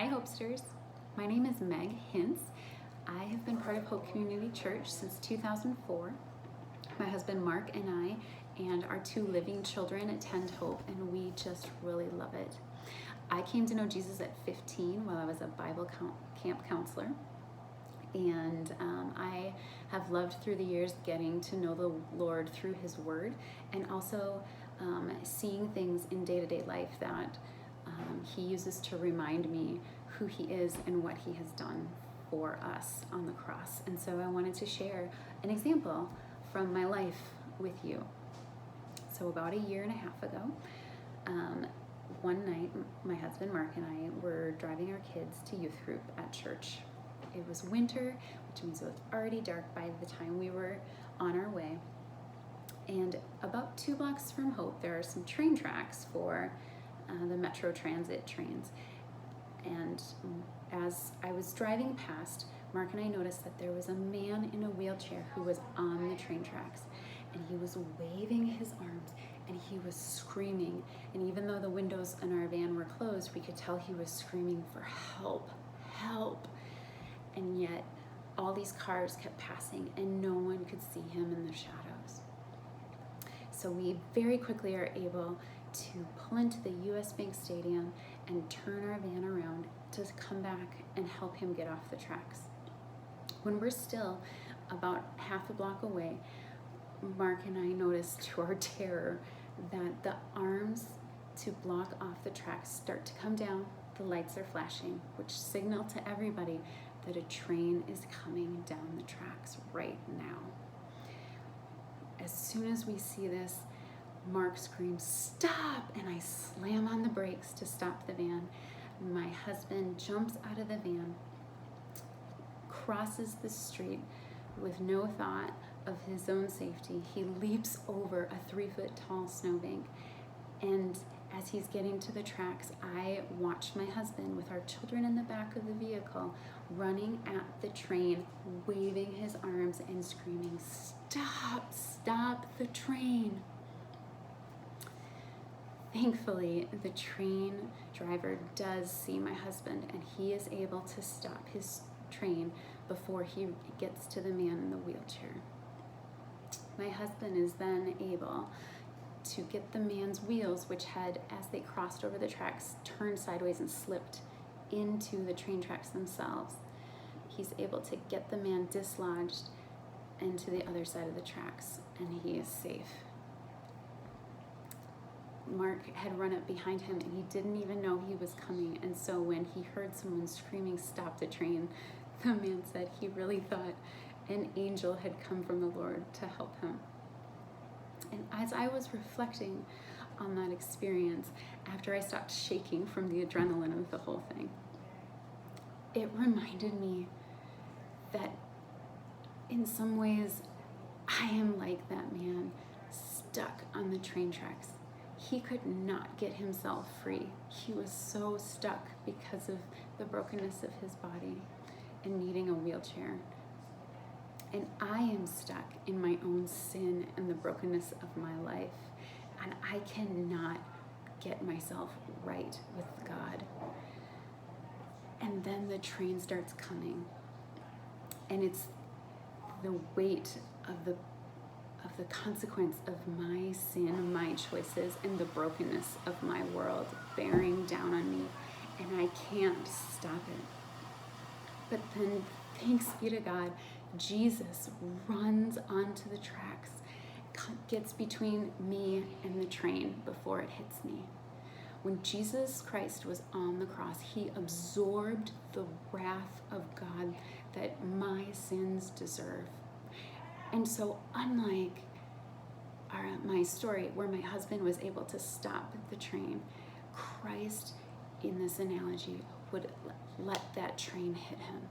Hi Hopesters, my name is Meg Hintz. I have been part of Hope Community Church since 2004. My husband Mark and I and our two living children attend Hope, and we just really love it. I came to know Jesus at 15 while I was a Bible camp counselor, and I have loved through the years getting to know the Lord through His Word, and also seeing things in day-to-day life that He uses to remind me who He is and what He has done for us on the cross. And so I wanted to share an example from my life with you. So about a year and a half ago, one night, my husband Mark and I were driving our kids to youth group at church. It was winter, which means it was already dark by the time we were on our way. And about 2 blocks from Hope, there are some train tracks for the Metro Transit trains. And as I was driving past, Mark and I noticed that there was a man in a wheelchair who was on the train tracks, and he was waving his arms and he was screaming. And even though the windows in our van were closed, we could tell he was screaming for help, help. And yet all these cars kept passing and no one could see him in the shadows. So we very quickly are able to pull into the US Bank Stadium and turn our van around to come back and help him get off the tracks. When we're still about half a block away, Mark and I noticed to our terror that the arms to block off the tracks start to come down. The lights are flashing, which signal to everybody that a train is coming down the tracks right now. As soon as we see this, Mark screams, "Stop!" and I slam on the brakes to stop the van. My husband jumps out of the van, crosses the street with no thought of his own safety. He leaps over a 3-foot tall snowbank, and as he's getting to the tracks, I watch my husband with our children in the back of the vehicle running at the train, waving his arms and screaming, "Stop! Stop the train!" Thankfully, the train driver does see my husband, and he is able to stop his train before he gets to the man in the wheelchair. My husband is then able to get the man's wheels, which had, as they crossed over the tracks, turned sideways and slipped into the train tracks themselves. He's able to get the man dislodged into the other side of the tracks, and he is safe. Mark had run up behind him, and he didn't even know he was coming, and so when he heard someone screaming, "Stop the train," the man said he really thought an angel had come from the Lord to help him. And as I was reflecting on that experience, after I stopped shaking from the adrenaline of the whole thing, it reminded me that in some ways I am like that man stuck on the train tracks. He could not get himself free. He was so stuck because of the brokenness of his body and needing a wheelchair. And I am stuck in my own sin and the brokenness of my life, and I cannot get myself right with God. And then the train starts coming, and it's the weight of the consequence of my sin, my choices, and the brokenness of my world bearing down on me, and I can't stop it. But then, thanks be to God, Jesus runs onto the tracks, gets between me and the train before it hits me. When Jesus Christ was on the cross, He absorbed the wrath of God that my sins deserve. And so unlike my story where my husband was able to stop the train, Christ, in this analogy, would let that train hit him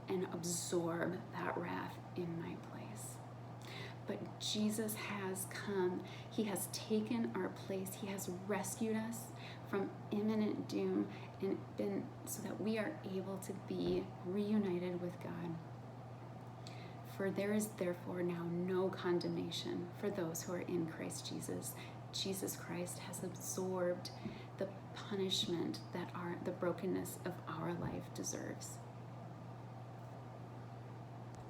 and absorb that wrath in my place. But Jesus has come. He has taken our place. He has rescued us from imminent doom and been so that we are able to be reunited with God. For there is therefore now no condemnation for those who are in Christ Jesus. Jesus Christ has absorbed the punishment that the brokenness of our life deserves.